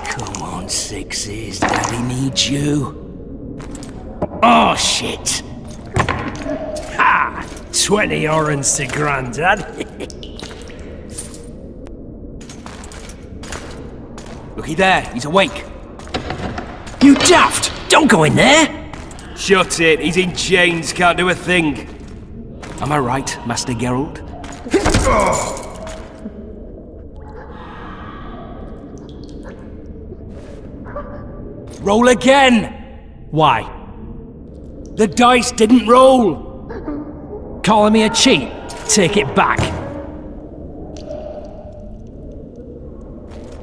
Come on, sixes. Daddy needs you. Oh, shit. Ha! 20 orange to Grandad. Looky there, he's awake. You daft! Don't go in there! Shut it, he's in chains, can't do a thing. Am I right, Master Geralt? Roll again! Why? The dice didn't roll! Calling me a cheat? Take it back.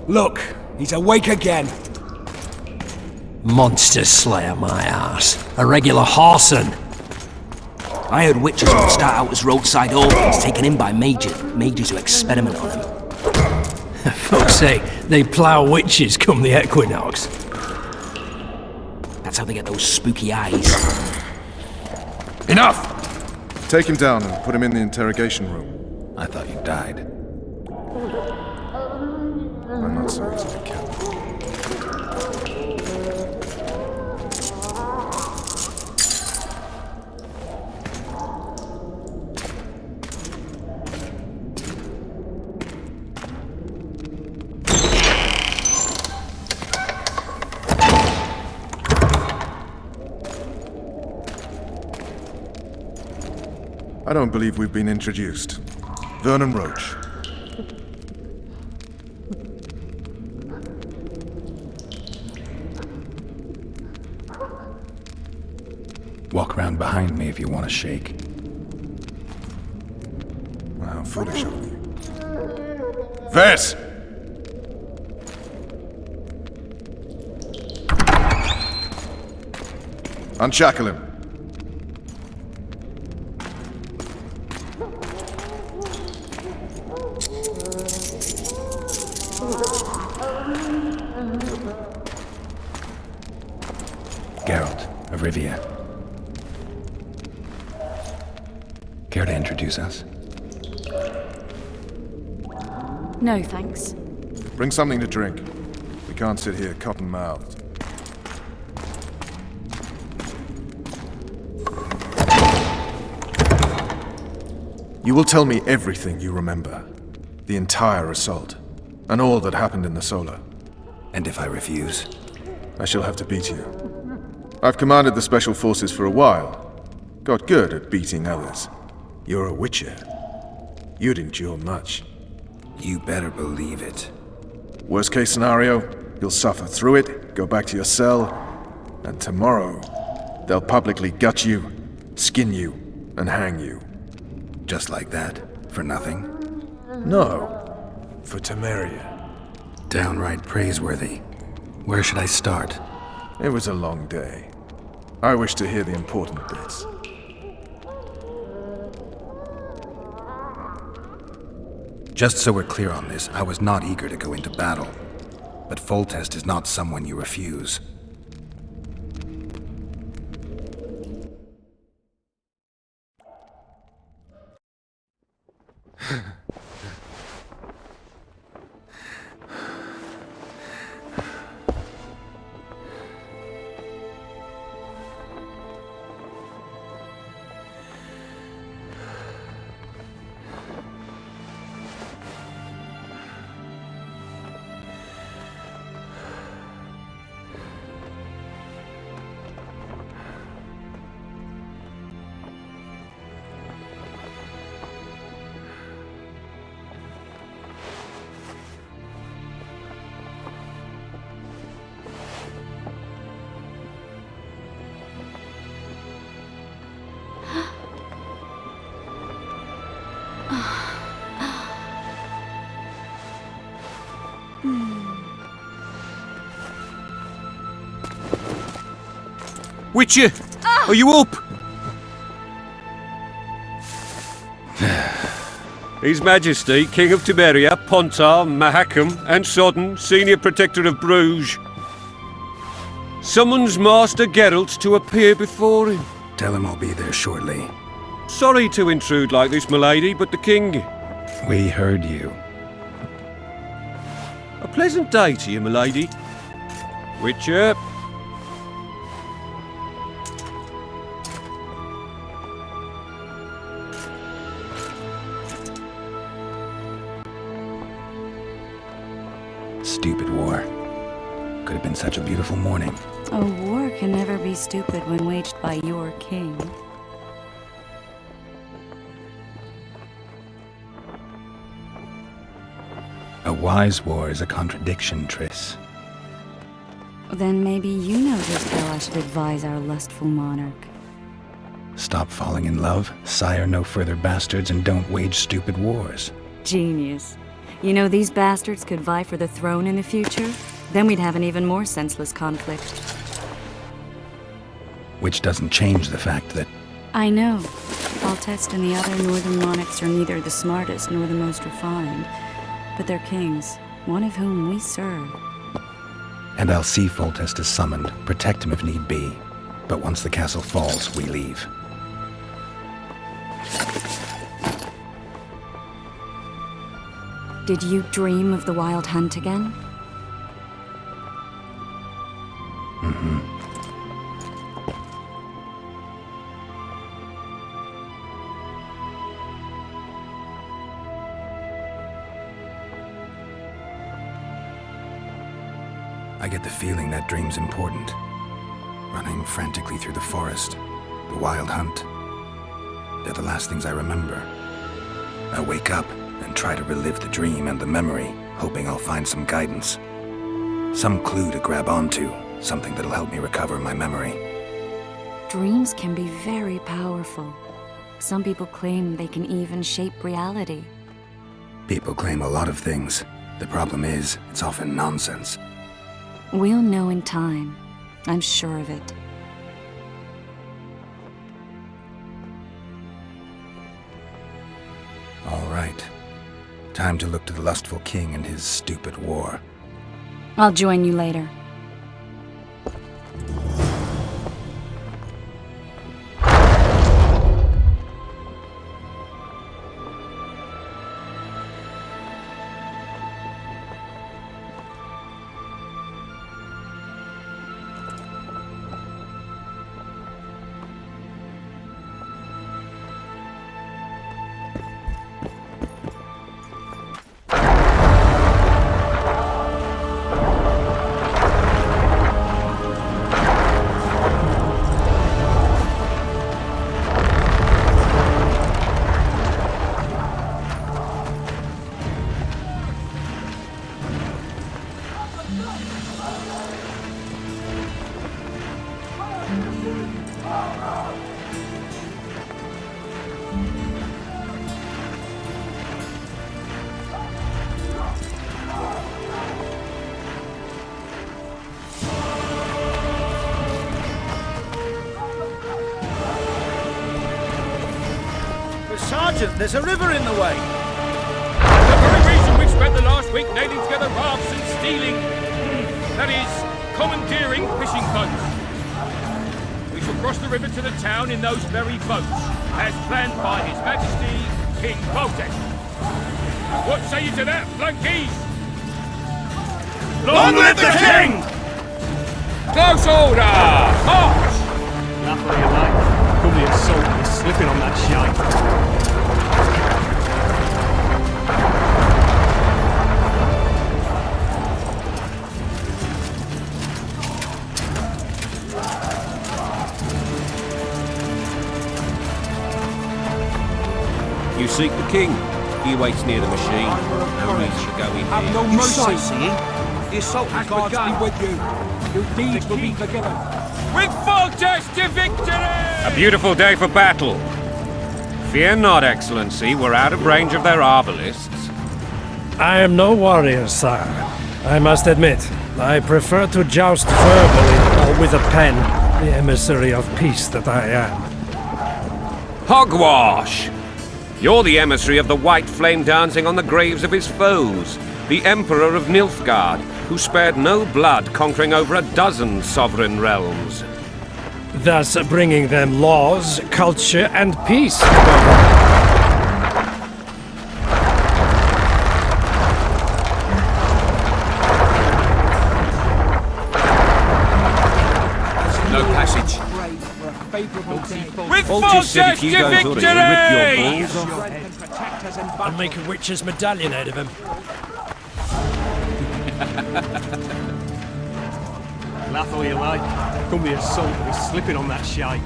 Look, he's awake again. Monster Slayer, my ass. A regular horson. I heard witches would start out as roadside orphans taken in by mages who experiment on them. Folks say they plough witches come the equinox. That's how they get those spooky eyes. Enough! Take him down and put him in the interrogation room. I thought you died. I'm not so easy to kill. I don't believe we've been introduced. Vernon Roach. Walk around behind me if you want to shake. How foolish of me. Vess! Unshackle him. Geralt of Rivia. Care to introduce us? No, thanks. Bring something to drink. We can't sit here cotton-mouthed. You will tell me everything you remember. The entire assault. And all that happened in the Solar. And if I refuse? I shall have to beat you. I've commanded the Special Forces for a while. Got good at beating others. You're a Witcher. You'd endure much. You better believe it. Worst case scenario, you'll suffer through it, go back to your cell, and tomorrow, they'll publicly gut you, skin you, and hang you. Just like that? For nothing? No. For Temeria. Downright praiseworthy. Where should I start? It was a long day. I wish to hear the important bits. Just so we're clear on this, I was not eager to go into battle. But Foltest is not someone you refuse. Witcher, are you up? His Majesty, King of Temeria, Pontar, Mahakam, and Sodden, Senior Protector of Bruges, summons Master Geralt to appear before him. Tell him I'll be there shortly. Sorry to intrude like this, milady, but the King... We heard you. A pleasant day to you, milady. Witcher. Stupid war. Could have been such a beautiful morning. A war can never be stupid when waged by your king. A wise war is a contradiction, Triss. Then maybe you know just how I should advise our lustful monarch. Stop falling in love, sire no further bastards, and don't wage stupid wars. Genius. You know these bastards could vie for the throne in the future? Then we'd have an even more senseless conflict. Which doesn't change the fact that... I know. Foltest and the other northern monarchs are neither the smartest nor the most refined. But they're kings, one of whom we serve. And I'll see Foltest is summoned, protect him if need be. But once the castle falls, we leave. Did you dream of the wild hunt again? Mm-hmm. I get the feeling that dream's important. Running frantically through the forest, the wild hunt. They're the last things I remember. I wake up and try to relive the dream and the memory, hoping I'll find some guidance. Some clue to grab onto, something that'll help me recover my memory. Dreams can be very powerful. Some people claim they can even shape reality. People claim a lot of things. The problem is, it's often nonsense. We'll know in time. I'm sure of it. All right. Time to look to the lustful king and his stupid war. I'll join you later. Sergeant, there's a river in the way. The very reason we've spent the last week nailing together rafts and stealing, that is, commandeering fishing boats. We shall cross the river to the town in those very boats, as planned by His Majesty, King Foltest. What say you to that, flunkies? Long live the king! Close order! March! Enough of you, mate. Probably a salt is slipping on that shite. You seek the king. He waits near the machine. No need to go in Have here. no You mercy. sightseeing? The assault Has guards begun. be with you. Your deeds will be forgiven. With Foltest to victory! A beautiful day for battle. Fear not, Excellency. We're out of range of their arbalists. I am no warrior, sire. I must admit, I prefer to joust verbally or with a pen. the emissary of peace that I am. Hogwash! You're the emissary of the white flame dancing on the graves of his foes, the Emperor of Nilfgaard, who spared no blood conquering over a dozen sovereign realms. Thus bringing them laws, culture, and peace. No passage. With Foltest to victory! I'll make a witch's medallion out of him. Laugh all you like. Come be a salt to be slipping on that shite.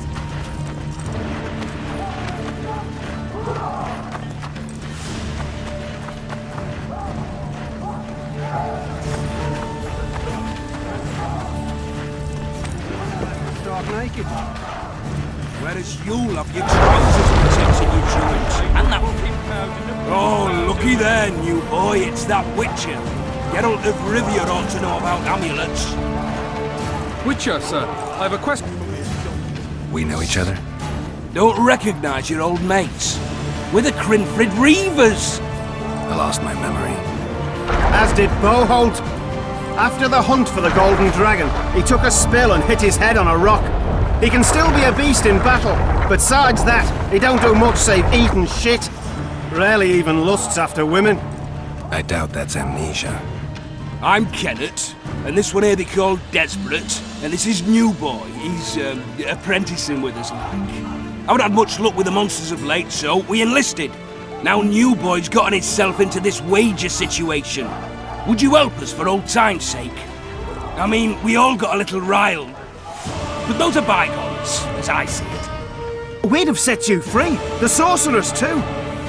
Stark naked. Whereas you'll have your trousers protecting your joints. And that... Oh, looky there, new boy. It's that Witcher. Geralt of Rivia ought to know about amulets. Witcher, sir. I have a question. We know each other? Don't recognise your old mates. We're the Crinfrid Reavers. I lost my memory. As did Boholt. After the hunt for the Golden Dragon, he took a spill and hit his head on a rock. He can still be a beast in battle, but besides that, he don't do much save eat and shit. Rarely even lusts after women. I doubt that's amnesia. I'm Kenneth, and this one here they call Desperate, and this is New Boy. He's apprenticing with us, like. I haven't had much luck with the monsters of late, so we enlisted. Now New Boy's gotten himself into this wager situation. Would you help us for old time's sake? I mean, we all got a little riled. But those are bygones, as I see it. We'd have set you free. The sorcerers too.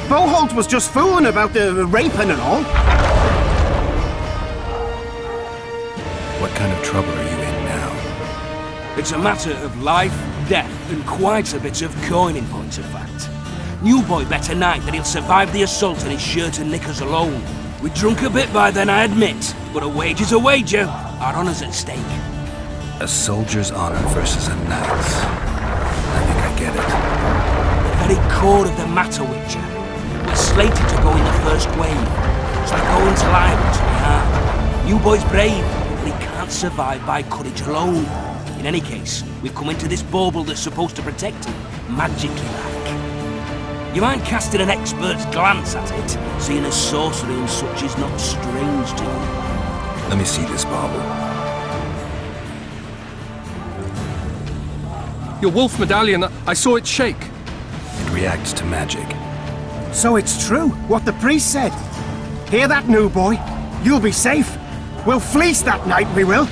Boholt was just fooling about the raping and all. What kind of trouble are you in now? It's a matter of life, death, and quite a bit of coin in point of fact. New Boy bet tonight that he'll survive the assault and his shirt and knickers alone. We drunk a bit by then, I admit, but a wager's a wager. Our honour's at stake. A soldier's honor versus a knight's. I think I get it. The very core of the matter, Witcher. We're slated to go in the first wave, so the going's liable to be hard. New Boy's brave, but he can't survive by courage alone. In any case, we've come into this bauble that's supposed to protect him, magically like. You mind casting an expert's glance at it, seeing as sorcery and such is not strange to you? Let me see this bauble. Your wolf medallion, I saw it shake. It reacts to magic. So it's true, what the priest said. Hear that, New Boy? You'll be safe. We'll fleece that night, we will.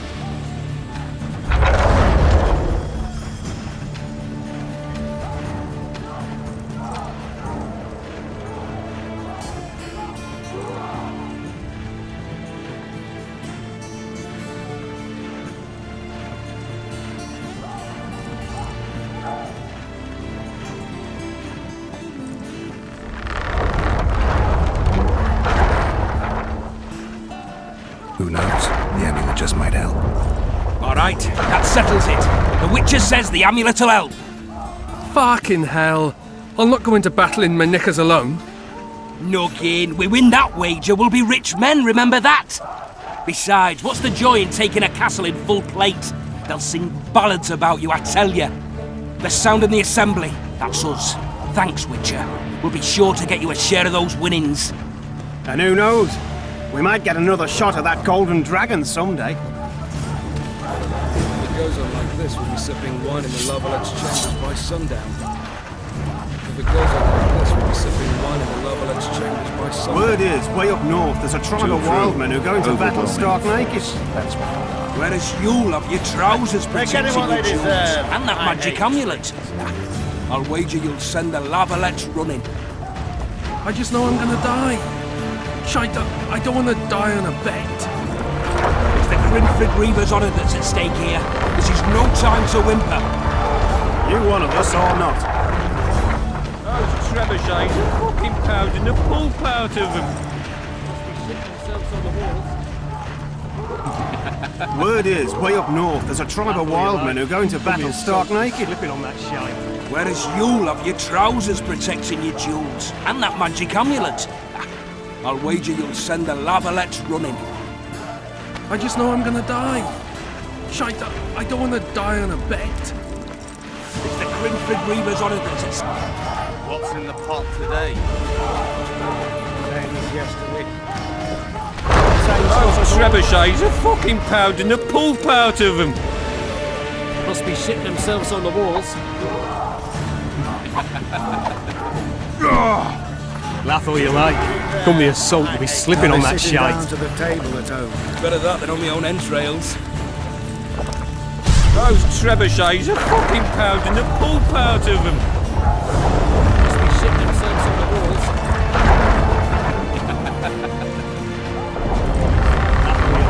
Who knows? The amulet just might help. All right, that settles it. The Witcher says the amulet'll help. Fucking hell. I'll not go into battle in my knickers alone. No gain. We win that wager, we'll be rich men, remember that? Besides, what's the joy in taking a castle in full plate? They'll sing ballads about you, I tell you. The sound in the assembly, that's us. Thanks, Witcher. We'll be sure to get you a share of those winnings. And who knows? We might get another shot at that Golden Dragon someday. If it goes on like this, we'll be sipping wine in the Lovelet's chambers by sundown. If it goes on like this, we'll be sipping wine in the Lovelet's chambers by sundown. Word is, way up north, there's a tribe of wildmen who go into battle stark naked. That's why. Whereas you'll have your trousers protecting your jewels and that magic amulet. I'll wager you'll send the Lavalets running. I just know I'm gonna die. Shite, I don't want to die on a bet. It's the Crinfrid Reaver's honour that's at stake here. This is no time to whimper. You one of us or not? Those trebuchets are fucking pounding the pulp out of them. Must be shitting themselves on the walls. Word is, way up north, there's a tribe of wildmen who go into battle stark naked. Slipping on that shite. Whereas you'll have your trousers protecting your jewels, and that magic amulet. I'll wager you'll send the lavalets running. I just know I'm gonna die. Shite, I don't want to die on a bet. It's the Grimford Reavers on it, it's... What's in the pot today? Same as yesterday. Those trebuchets are fucking pounding the pulp out of them. Must be shitting themselves on the walls. Laugh all you like. Come the assault will be slipping on that shite. Down to the table at home. Better that than on my own entrails. Those trebuchets are fucking pounding the pulp out of them. Must be shitting themselves on the walls.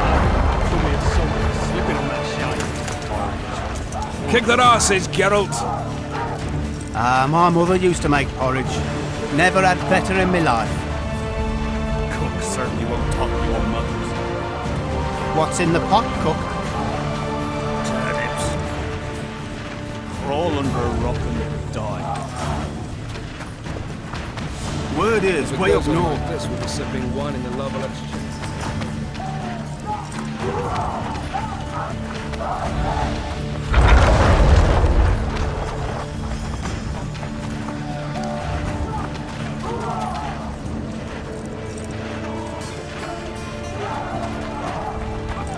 Laugh all you like. Come the assault will be slipping on that shite. Kick their asses, Geralt. My mother used to make porridge. Never had better in my life. Cook certainly won't top your mother's. What's in the pot, cook? Turnips. Crawl under a rock and die. Word is, way up north. Like this, we'll be sipping wine in the lavalets.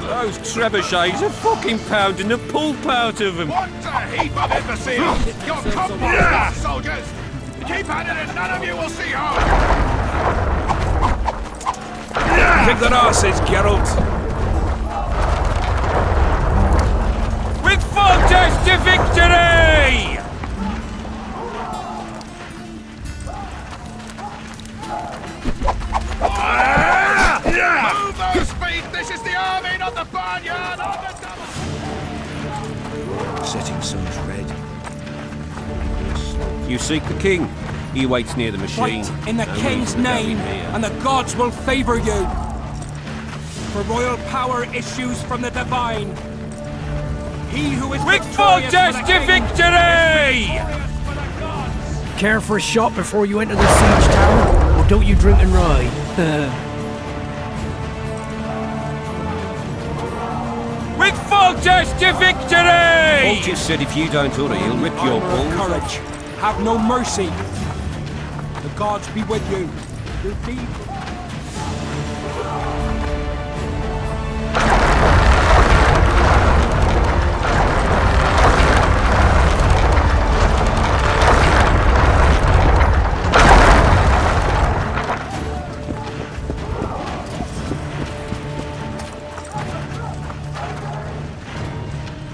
Those trebuchets are fucking pounding the pulp out of them. What a heap of imbeciles! You're combat soldiers! Keep at it and none of you will see harm! Kick their asses, Geralt. With Foltest to victory! Move those feet! This is the army, not the barnyard! On the double! Setting sun's red. You seek the king. He waits near the machine. Fight in the No king's reason to come name, in here. and the gods will favor you. For royal power issues from the divine. He who is With victorious Foltest for the to king victory! is victorious for the gods. Care for a shot before you enter the siege tower? Or don't you drink and ride? With Foltest to victory! Foltest said if you don't order, he'll rip your Armor of balls. courage. Have no mercy. The gods be with you. Your deed.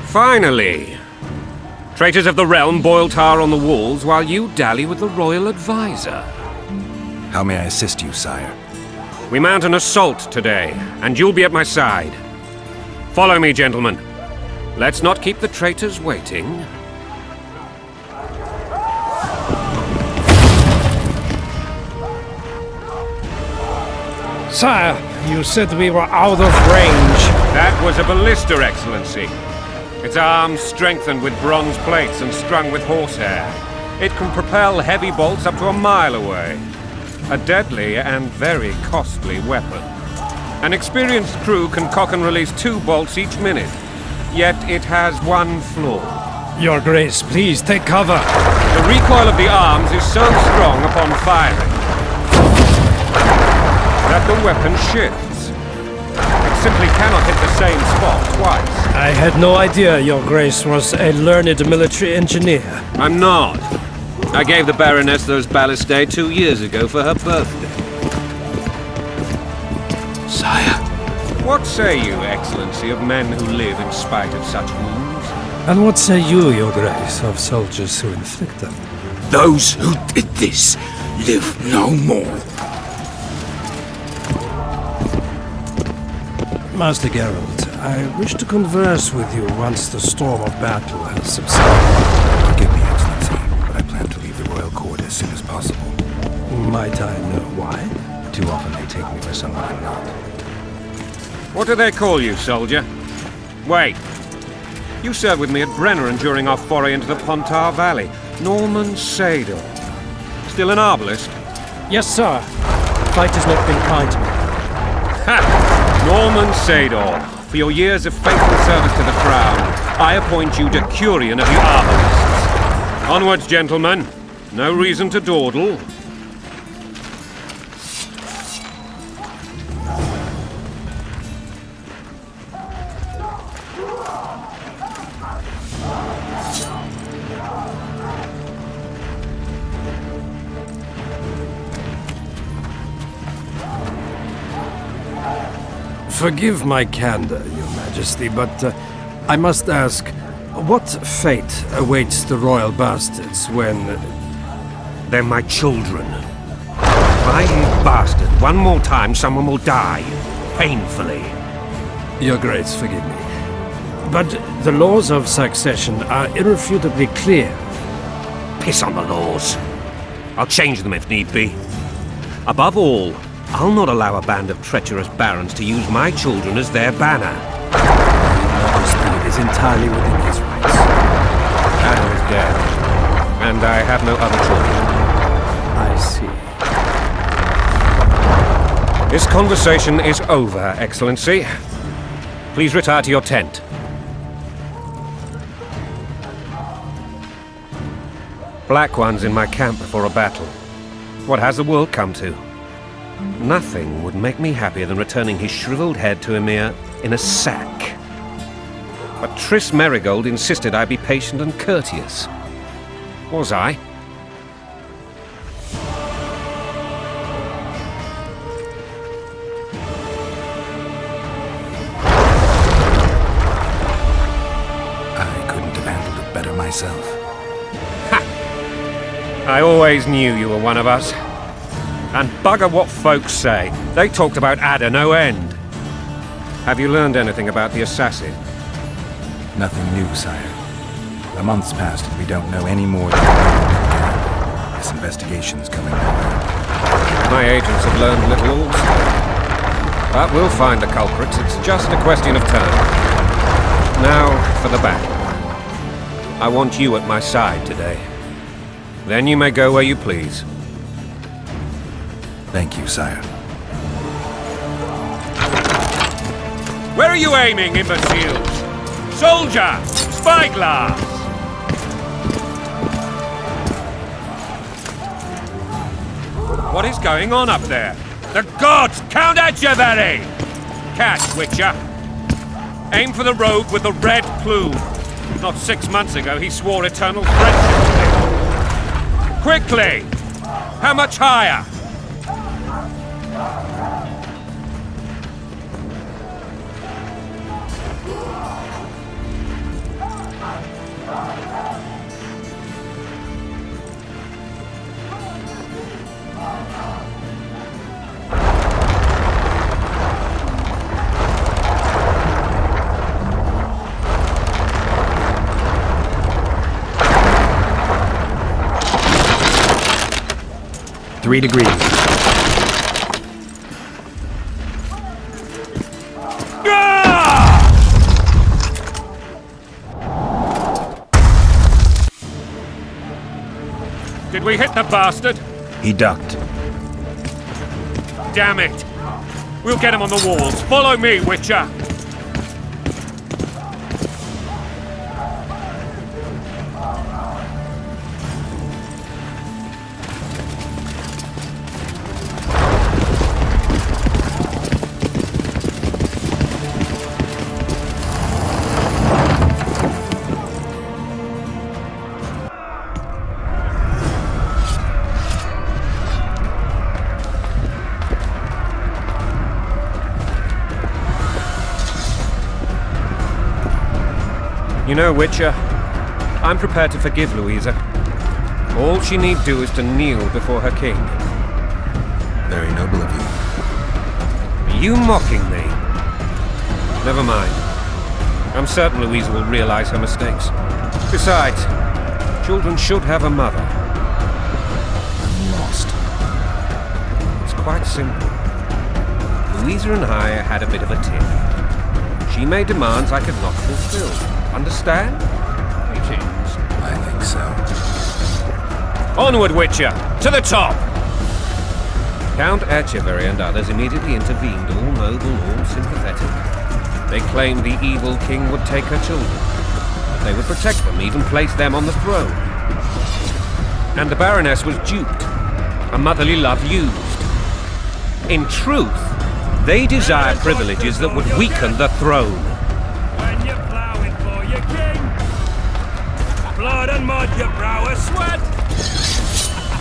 Finally! Traitors of the realm boil tar on the walls while you dally with the royal advisor. How may I assist you, sire? We mount an assault today, and you'll be at my side. Follow me, gentlemen. Let's not keep the traitors waiting. Sire, you said we were out of range. That was a ballista, Excellency. Its arms strengthened with bronze plates and strung with horsehair. It can propel heavy bolts up to a mile away. A deadly and very costly weapon. An experienced crew can cock and release 2 bolts each minute. Yet it has one flaw. Your Grace, please take cover. The recoil of the arms is so strong upon firing that the weapon shifts. It simply cannot hit the same spot twice. I had no idea Your Grace was a learned military engineer. I'm not. I gave the Baroness those ballistae 2 years ago for her birthday. Sire. What say you, Excellency, of men who live in spite of such wounds? And what say you, Your Grace, of soldiers who inflict them? Those who did this live no more. Master Geralt, I wish to converse with you once the storm of battle has subsided. Forgive me, Excellency, but I plan to leave the royal court as soon as possible. Might I know why? Too often they take me for someone I'm not. What do they call you, soldier? Wait. You served with me at Brenner during our foray into the Pontar Valley. Norman Sador. Still an arbalist? Yes, sir. Fate has not been kind to me. Ha! Norman Sador. For your years of faithful service to the Crown, I appoint you Decurion of the Arbalists. Onwards, gentlemen. No reason to dawdle. Forgive my candor, Your Majesty, but I must ask, what fate awaits the royal bastards when... They're my children. If I hit bastard one more time, someone will die. Painfully. Your Grace, forgive me. But the laws of succession are irrefutably clear. Piss on the laws. I'll change them if need be. Above all, I'll not allow a band of treacherous barons to use my children as their banner. Your Majesty is entirely within his rights. Anna is dead, and I have no other children. I see. This conversation is over, Excellency. Please retire to your tent. Black One's in my camp before a battle. What has the world come to? Nothing would make me happier than returning his shriveled head to Emir in a sack. But Triss Merigold insisted I be patient and courteous. Was I? I couldn't have handled it better myself. Ha! I always knew you were one of us. And bugger what folks say. They talked about Ada no end. Have you learned anything about the assassin? Nothing new, sire. A month's passed and we don't know any more than we can. This investigation's coming nowhere. My agents have learned little also. But we'll find the culprits. It's just a question of time. Now for the battle. I want you at my side today. Then you may go where you please. Thank you, sire. Where are you aiming, imbeciles? Soldier! Spyglass! What is going on up there? The gods! Count Adjavari! Catch, Witcher! Aim for the rogue with the red plume. Not 6 months ago he swore eternal friendship with me. Quickly! How much higher? Three degrees. Did we hit the bastard? He ducked. Damn it! We'll get him on the walls. Follow me, Witcher! You know, Witcher, I'm prepared to forgive Louisa. All she need do is to kneel before her king. Very noble of you. Are you mocking me? Never mind. I'm certain Louisa will realize her mistakes. Besides, children should have a mother. I'm lost. It's quite simple. Louisa and I had a bit of a tiff. She made demands I could not fulfill. Understand? Greetings. I think so. Onward, Witcher! To the top! Count Echeverry and others immediately intervened, all noble, all sympathetic. They claimed the evil king would take her children. That they would protect them, even place them on the throne. And the Baroness was duped. A motherly love used. In truth, they desire privileges that would weaken the throne. When you're ploughing for your king, blood and mud, your brow a sweat.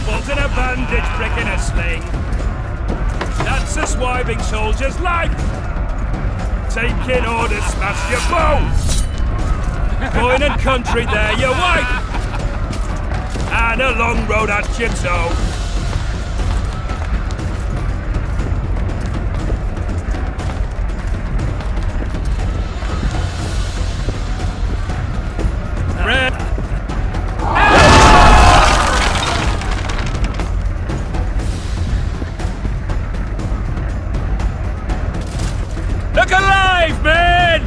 Bolt in a bandage, brick in a sling. That's a swiving soldier's life. Taking orders, smash your bow. Coin and country, there your wife. And a long road at your toe. Look alive, men!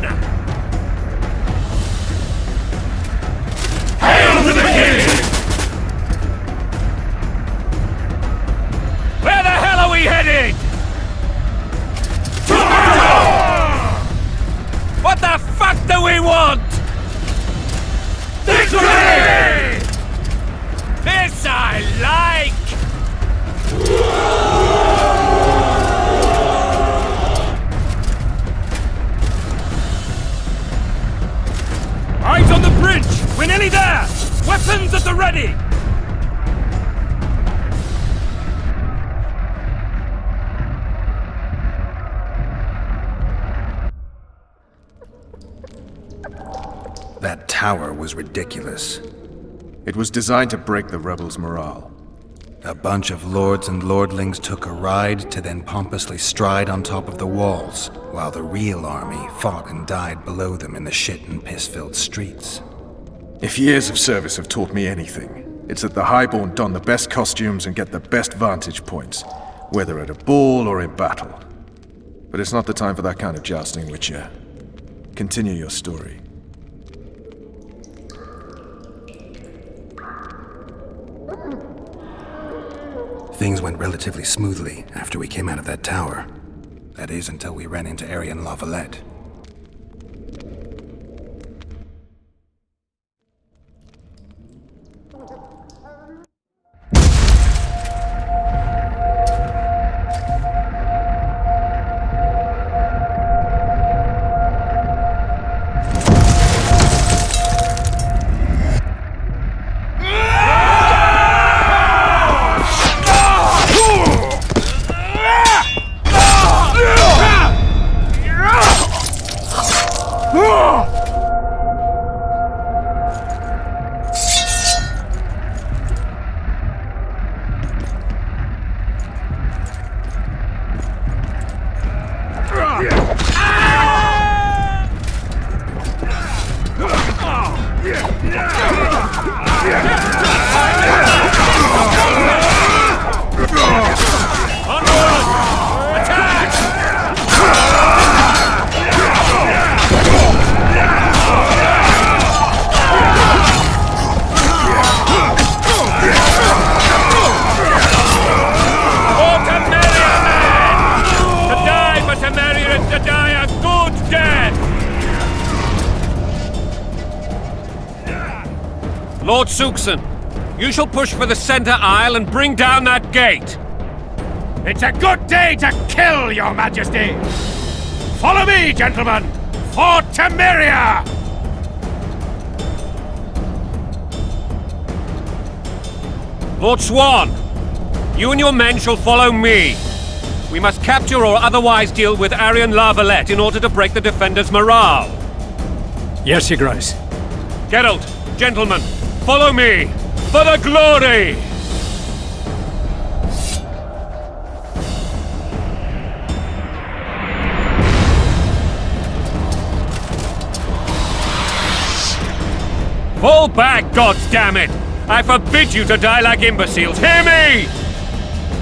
Hail to the king! Where the hell are we headed? What the fuck do we want? Victory! This I like! Eyes on the bridge! We're nearly there! Weapons at the ready! That tower was ridiculous. It was designed to break the rebels' morale. A bunch of lords and lordlings took a ride to then pompously stride on top of the walls, while the real army fought and died below them in the shit and piss-filled streets. If years of service have taught me anything, it's that the Highborn don the best costumes and get the best vantage points, whether at a ball or in battle. But it's not the time for that kind of jousting, Witcher. Continue your story. Things went relatively smoothly after we came out of that tower. That is, until we ran into Arian Lavalette. Lord Suxon, you shall push for the center aisle and bring down that gate. It's a good day to kill, Your Majesty! Follow me, gentlemen, for Temeria! Lord Swan, you and your men shall follow me. We must capture or otherwise deal with Arian Lavalette in order to break the defenders' morale. Yes, Your Grace. Geralt, gentlemen, follow me, for the glory! Fall back, goddammit! I forbid you to die like imbeciles, hear me!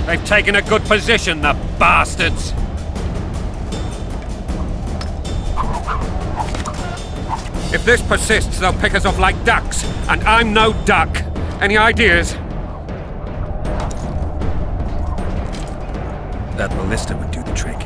They've taken a good position, the bastards! If this persists, they'll pick us off like ducks, and I'm no duck. Any ideas? That ballista would do the trick.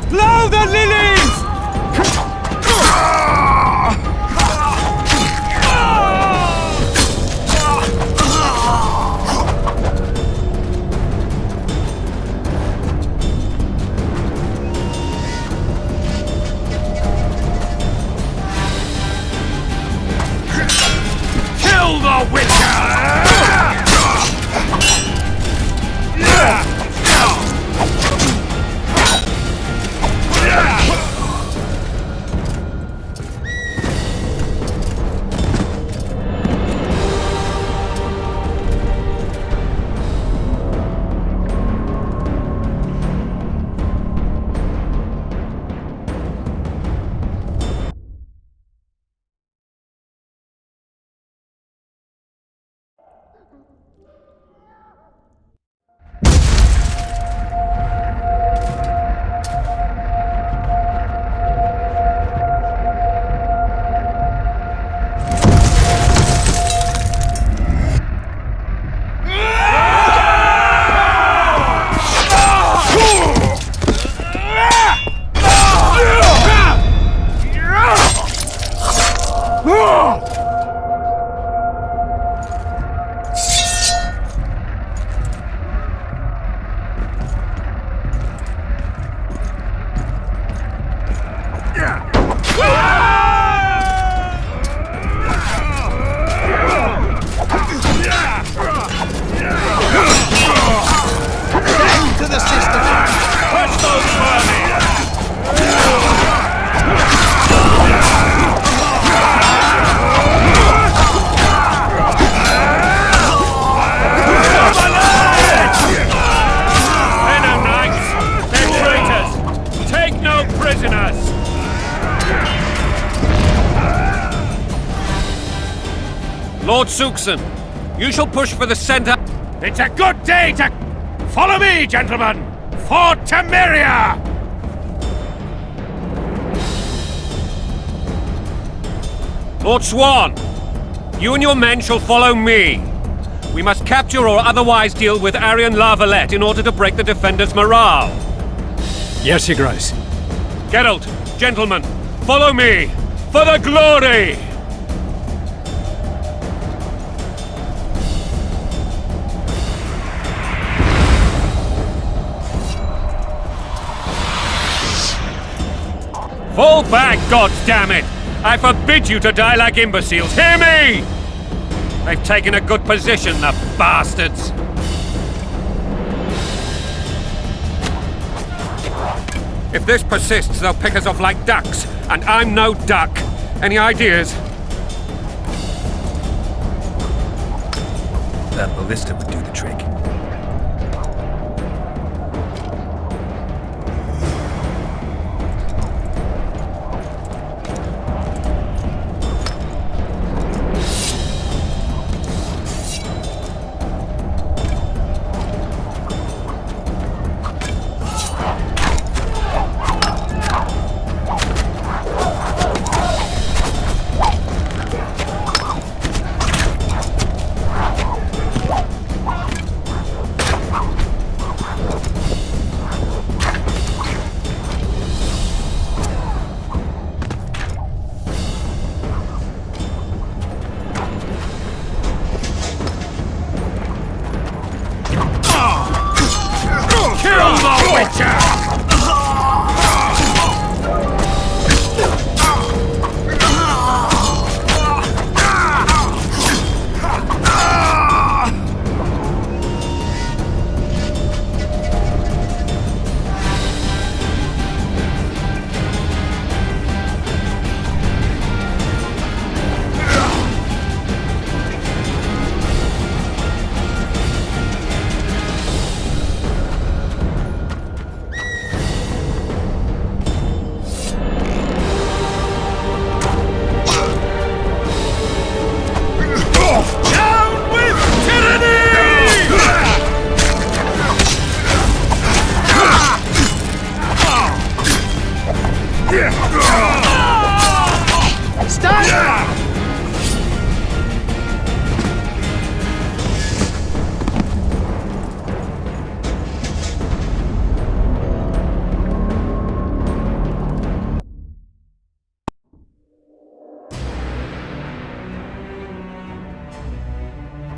Blow the lilies! Kill the witcher! Lord Suxon, you shall push for the center. It's a good day to... Follow me, gentlemen! For Temeria! Lord Swan, you and your men shall follow me. We must capture or otherwise deal with Aryan Lavalette in order to break the defenders' morale. Yes, Your Grace. Geralt, gentlemen, follow me! For the glory! Fall back, goddammit! I forbid you to die like imbeciles. Hear me! They've taken a good position, the bastards! If this persists, they'll pick us off like ducks, and I'm no duck. Any ideas? That ballista would do the trick.